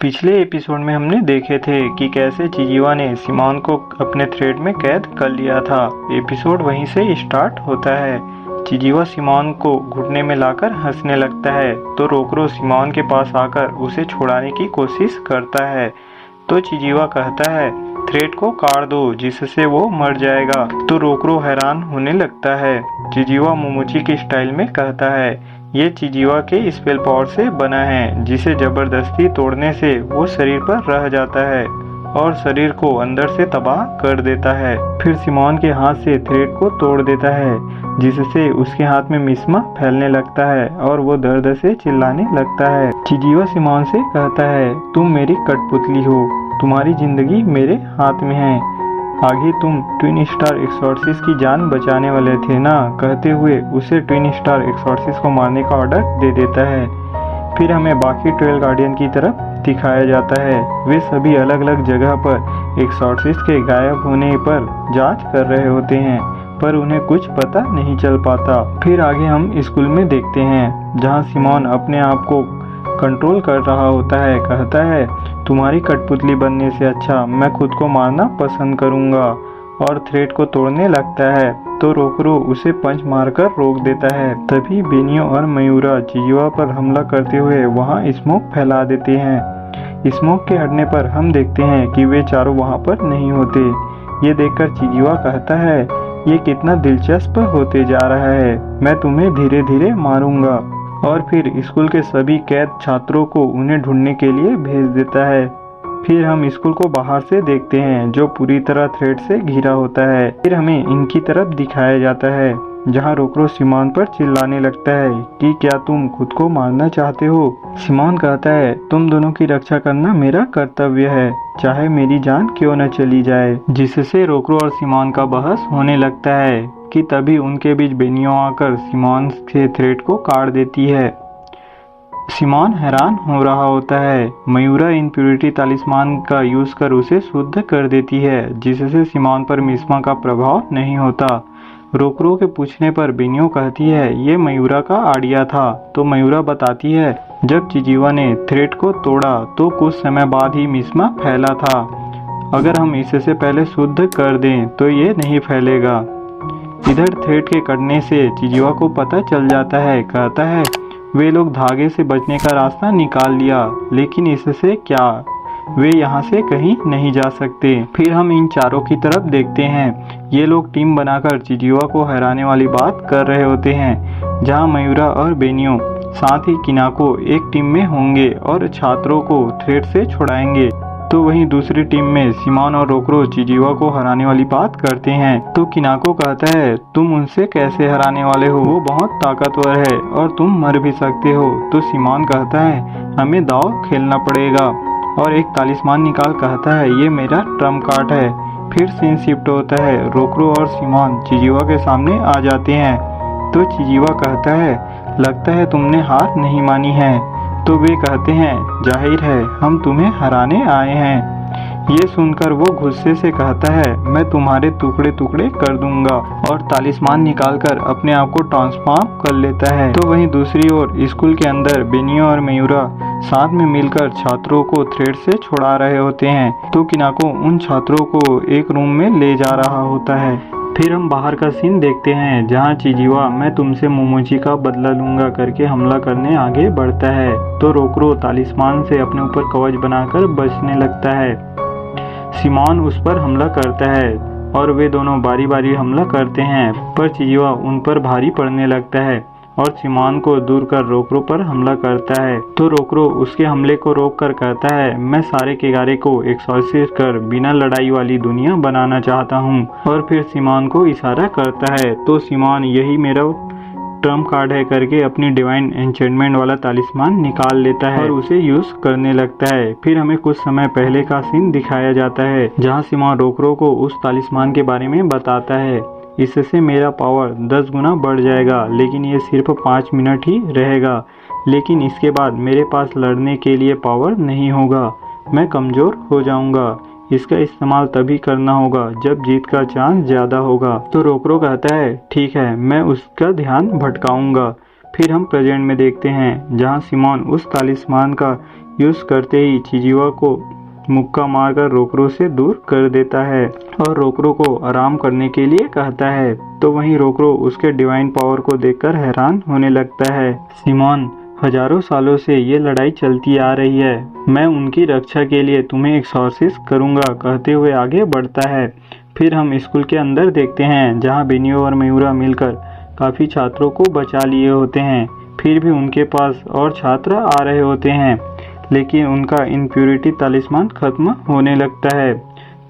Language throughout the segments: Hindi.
पिछले एपिसोड में हमने देखे थे कि कैसे चिजीवा ने सिमोन को अपने थ्रेड में कैद कर लिया था। एपिसोड वहीं से स्टार्ट होता है। चिजीवा सिमोन को घुटने में लाकर हंसने लगता है तो रोकरो सिमोन के पास आकर उसे छुड़ाने की कोशिश करता है। तो चिजीवा कहता है थ्रेड को काट दो जिससे वो मर जाएगा। तो रोकरो हैरान होने लगता है। चिजीवा मोमोची के स्टाइल में कहता है ये चिजीवा के स्पेल पावर से बना है जिसे जबरदस्ती तोड़ने से वो शरीर पर रह जाता है और शरीर को अंदर से तबाह कर देता है। फिर सिमोन के हाथ से थ्रेड को तोड़ देता है जिससे उसके हाथ में मिस्मा फैलने लगता है और वो दर्द से चिल्लाने लगता है। चिजीवा सिमोन से कहता है तुम मेरी कठपुतली हो, तुम्हारी जिंदगी मेरे हाथ में है। आगे तुम ट्विन स्टार एक्सॉर्सिस्ट की जान बचाने वाले थे ना, कहते हुए उसे ट्विन स्टार एक्सॉर्सिस्ट को मारने का ऑर्डर दे देता है। फिर हमें बाकी 12 गार्डियन की तरफ दिखाया जाता है। वे सभी अलग अलग जगह पर एक्सॉर्सिस्ट के गायब होने पर जांच कर रहे होते हैं पर उन्हें कुछ पता नहीं चल पाता। फिर आगे हम स्कूल में देखते हैं जहां सिमोन अपने आप को कंट्रोल कर रहा होता है। कहता है तुम्हारी कठपुतली बनने से अच्छा मैं खुद को मारना पसंद करूंगा और थ्रेड को तोड़ने लगता है तो रोकरो उसे पंच मारकर रोक देता है। तभी बेनियो और मयूरा चिजीवा पर हमला करते हुए वहां स्मोक फैला देते हैं। स्मोक के हटने पर हम देखते हैं कि वे चारों वहां पर नहीं होते। ये देखकर चिजीवा कहता है ये कितना दिलचस्प होते जा रहा है, मैं तुम्हें धीरे धीरे मारूंगा। और फिर स्कूल के सभी कैद छात्रों को उन्हें ढूंढने के लिए भेज देता है। फिर हम स्कूल को बाहर से देखते हैं जो पूरी तरह थ्रेड से घिरा होता है। फिर हमें इनकी तरफ दिखाया जाता है जहां रोकरो सिमोन पर चिल्लाने लगता है कि क्या तुम खुद को मारना चाहते हो। सिमोन कहता है तुम दोनों की रक्षा करना मेरा कर्तव्य है, चाहे मेरी जान क्यों न चली जाए। जिससे रोकरो और सिमोन का बहस होने लगता है कि तभी उनके बीच बेनियो आकर सिमोन के थ्रेड को काट देती है। सिमोन हैरान हो रहा होता है। मयूरा इम्प्योरिटी तालिस्मान का यूज कर उसे शुद्ध कर देती है जिससे सिमोन पर मिस्मा का प्रभाव नहीं होता। रोकरो के पूछने पर बेनियो कहती है ये मयूरा का आइडिया था। तो मयूरा बताती है जब चिजीवा ने थ्रेड को तोड़ा तो कुछ समय बाद ही मिस्मा फैला था। अगर हम इससे पहले शुद्ध कर दें तो ये नहीं फैलेगा। इधर थ्रेड के कटने से चिजीवा को पता चल जाता है। कहता है वे लोग धागे से बचने का रास्ता निकाल लिया लेकिन इससे क्या, वे यहाँ से कहीं नहीं जा सकते। फिर हम इन चारों की तरफ देखते हैं। ये लोग टीम बनाकर चिजीवा को हराने वाली बात कर रहे होते हैं जहाँ मयूरा और बेनियो साथ ही किनाको एक टीम में होंगे और छात्रों को थ्रेड से छुड़ाएंगे। तो वहीं दूसरी टीम में सिमोन और रोकरो चिजीवा को हराने वाली बात करते हैं। तो किनाको कहता है तुम उनसे कैसे हराने वाले हो, वो बहुत ताकतवर है और तुम मर भी सकते हो। तो सिमोन कहता है हमें दाव खेलना पड़ेगा और एक तालिस्मान निकाल कहता है ये मेरा ट्रम्प कार्ड है। फिर सीन शिफ्ट होता है। रोकरो और सिमोन चिजीवा के सामने आ जाते हैं। तो चिजीवा कहता है लगता है तुमने हार नहीं मानी है। तो वे कहते हैं जाहिर है हम तुम्हें हराने आए हैं। ये सुनकर वो गुस्से से कहता है मैं तुम्हारे टुकड़े टुकड़े कर दूंगा और तालिस्मान निकालकर अपने आप को ट्रांसफॉर्म कर लेता है। तो वहीं दूसरी ओर स्कूल के अंदर बेनियो और मयूरा साथ में मिलकर छात्रों को थ्रेड से छुड़ा रहे होते हैं। तो किनाको उन छात्रों को एक रूम में ले जा रहा होता है। फिर हम बाहर का सीन देखते हैं जहां चिजीवा मैं तुमसे मोमोची का बदला लूंगा करके हमला करने आगे बढ़ता है। तो रोकरो तालिस्मान से अपने ऊपर कवच बनाकर बचने लगता है। सिमोन उस पर हमला करता है और वे दोनों बारी बारी हमला करते हैं पर चिजीवा उन पर भारी पड़ने लगता है और सिमोन को दूर कर रोकरो पर हमला करता है। तो रोकरो उसके हमले को रोक कर कहता है मैं सारे केगारे को एक्सॉर्सिस्ट कर बिना लड़ाई वाली दुनिया बनाना चाहता हूँ। और फिर सिमोन को इशारा करता है तो सिमोन यही मेरा ट्रम्प कार्ड है करके अपनी डिवाइन एन्चेंटमेंट वाला तालिस्मान निकाल लेता है और उसे यूज करने लगता है। फिर हमें कुछ समय पहले का सीन दिखाया जाता है जहाँ सिमोन रोकरो को उस तालिस्मान के बारे में बताता है इससे मेरा पावर 10 गुना बढ़ जाएगा लेकिन ये सिर्फ 5 मिनट ही रहेगा, लेकिन इसके बाद मेरे पास लड़ने के लिए पावर नहीं होगा, मैं कमज़ोर हो जाऊंगा। इसका इस्तेमाल तभी करना होगा जब जीत का चांस ज़्यादा होगा। तो रोकरो कहता है ठीक है मैं उसका ध्यान भटकाऊंगा। फिर हम प्रेजेंट में देखते हैं जहां सिमोन उस तालिस्मान का यूज करते ही चिजीवा को मुक्का मारकर रोकरो से दूर कर देता है और रोकरो को आराम करने के लिए कहता है। तो वहीं रोकरो उसके डिवाइन पावर को देखकर हैरान होने लगता है। सिमोन, हजारों सालों से ये लड़ाई चलती आ रही है, मैं उनकी रक्षा के लिए तुम्हें एक्सॉर्सिस्ट करूंगा कहते हुए आगे बढ़ता है। फिर हम स्कूल के अंदर देखते हैं जहाँ बेनियो और मयूरा मिलकर काफ़ी छात्रों को बचा लिए होते हैं। फिर भी उनके पास और छात्र आ रहे होते हैं, लेकिन उनका इनप्योरिटी तालिस्मान खत्म होने लगता है।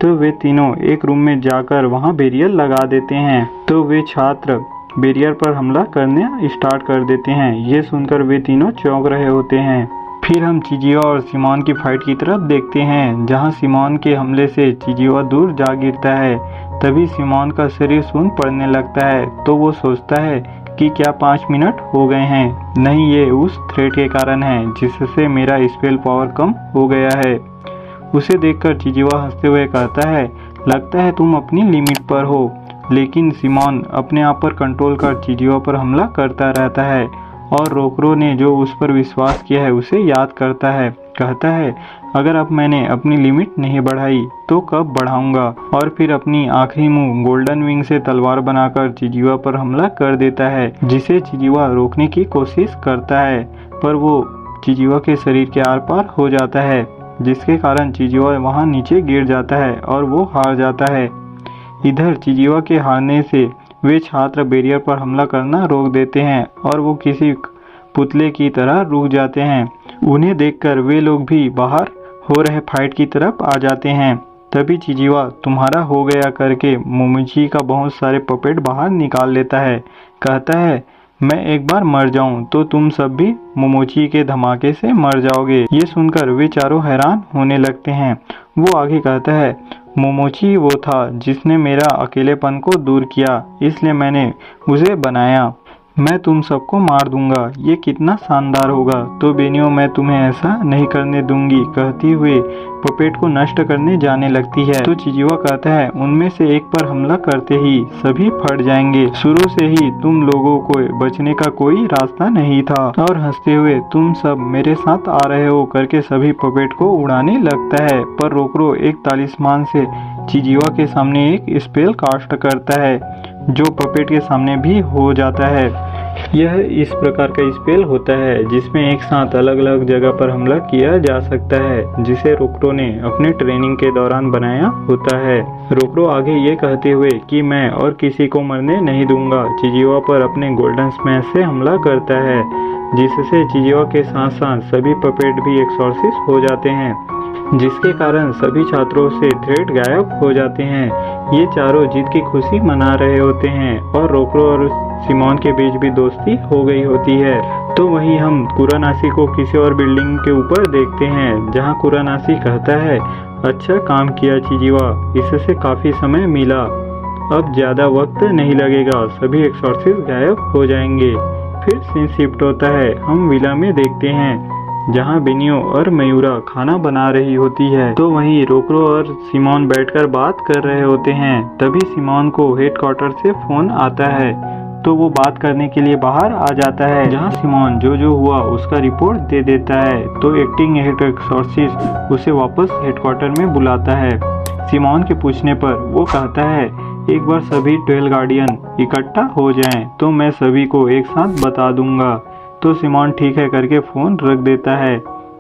तो वे तीनों एक रूम में जाकर वहाँ बैरियर लगा देते हैं। तो वे छात्र बैरियर पर हमला करने स्टार्ट कर देते हैं। ये सुनकर वे तीनों चौंक रहे होते हैं। फिर हम चिजीवा और सिमोन की फाइट की तरफ देखते हैं जहां सिमोन के हमले से चिजीवा दूर जा गिरता है। तभी सिमोन का शरीर सून पड़ने लगता है। तो वो सोचता है कि क्या 5 मिनट हो गए हैं? नहीं, ये उस थ्रेट के कारण है जिससे मेरा स्पेल पावर कम हो गया है। उसे देखकर चिजीवा हंसते हुए कहता है, लगता है तुम अपनी लिमिट पर हो। लेकिन सिमोन अपने आप पर कंट्रोल कर चिजीवा पर हमला करता रहता है और रोकरो ने जो उस पर विश्वास किया है उसे याद करता है। कहता है, अगर अब मैंने अपनी लिमिट नहीं बढ़ाई तो कब बढ़ाऊंगा? और फिर अपनी आखिरी मुंह गोल्डन विंग से तलवार बनाकर चिजीवा पर हमला कर देता है, जिसे चिजीवा रोकने की कोशिश करता है, पर वो चिजीवा के शरीर के आर पार हो जाता है, जिसके कारण चिजीवा वहां नीचे गिर जाता है और वो हार जाता है। इधर चिजीवा के हारने से वे छात्र बैरियर पर हमला करना रोक देते हैं और वो किसी पुतले की तरह रुक जाते हैं। उन्हें देखकर वे लोग भी बाहर हो रहे फाइट की तरफ आ जाते हैं। तभी चिजीवा तुम्हारा हो गया करके मोमोची का बहुत सारे पपेट बाहर निकाल लेता है। कहता है, मैं एक बार मर जाऊं तो तुम सब भी मोमोची के धमाके से मर जाओगे। ये सुनकर वे चारों हैरान होने लगते हैं। वो आगे कहता है, मोमोची वो था जिसने मेरा अकेलेपन को दूर किया, इसलिए मैंने उसे बनाया। मैं तुम सबको मार दूंगा, ये कितना शानदार होगा। तो बेनियो, मैं तुम्हें ऐसा नहीं करने दूंगी कहती हुए पपेट को नष्ट करने जाने लगती है। तो चिजीवा कहता है, उनमें से एक पर हमला करते ही सभी फट जाएंगे। शुरू से ही तुम लोगों को बचने का कोई रास्ता नहीं था। और हंसते हुए, तुम सब मेरे साथ आ रहे हो करके सभी पपेट को उड़ाने लगता है। पर रोकरो एक तालिस्मान से चिजीवा के सामने एक स्पेल कास्ट करता है, जो पपेट के सामने भी हो जाता है। यह इस प्रकार का स्पेल होता है जिसमें एक साथ अलग अलग जगह पर हमला किया जा सकता है, जिसे रोकरो ने अपने ट्रेनिंग के दौरान बनाया होता है। रोकरो आगे ये कहते हुए कि मैं और किसी को मरने नहीं दूंगा, चिजीवा पर अपने गोल्डन स्मैश से हमला करता है, जिससे चिजीवा के साथ साथ सभी पपेट भी एक्सॉर्सिस्ट हो जाते हैं, जिसके कारण सभी छात्रों से थ्रेट गायब हो जाते हैं। ये चारों जीत की खुशी मना रहे होते हैं और रोकरो और सिमोन के बीच भी दोस्ती हो गई होती है। तो वहीं हम कुरानाशी को किसी और बिल्डिंग के ऊपर देखते हैं जहां कुरानाशी कहता है, अच्छा काम किया चिजीवा, इससे काफी समय मिला, अब ज्यादा वक्त नहीं लगेगा, सभी एक्सॉर्सिस्ट गायब हो जाएंगे। फिर सीन शिफ्ट होता है, हम विला में देखते हैं जहां बेनियो और मयूरा खाना बना रही होती है। तो वहीं रोकरो और सिमोन बैठकर बात कर रहे होते हैं। तभी सिमोन को हेडक्वार्टर से फोन आता है, तो वो बात करने के लिए बाहर आ जाता है, जहां सिमोन जो हुआ उसका रिपोर्ट दे देता है। तो एक्टिंग हेड एक्सॉर्सिस्ट उसे वापस हेडक्वार्टर में बुलाता है। सिमोन के पूछने पर वो कहता है, एक बार सभी 12 गार्डियन इकट्ठा हो जाएं तो मैं सभी को एक साथ बता दूंगा। तो सिमोन ठीक है करके फोन रख देता है।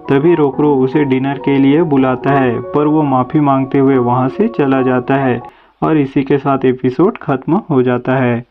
तभी रोकरो उसे डिनर के लिए बुलाता है, पर वो माफी मांगते हुए वहां से चला जाता है और इसी के साथ एपिसोड खत्म हो जाता है।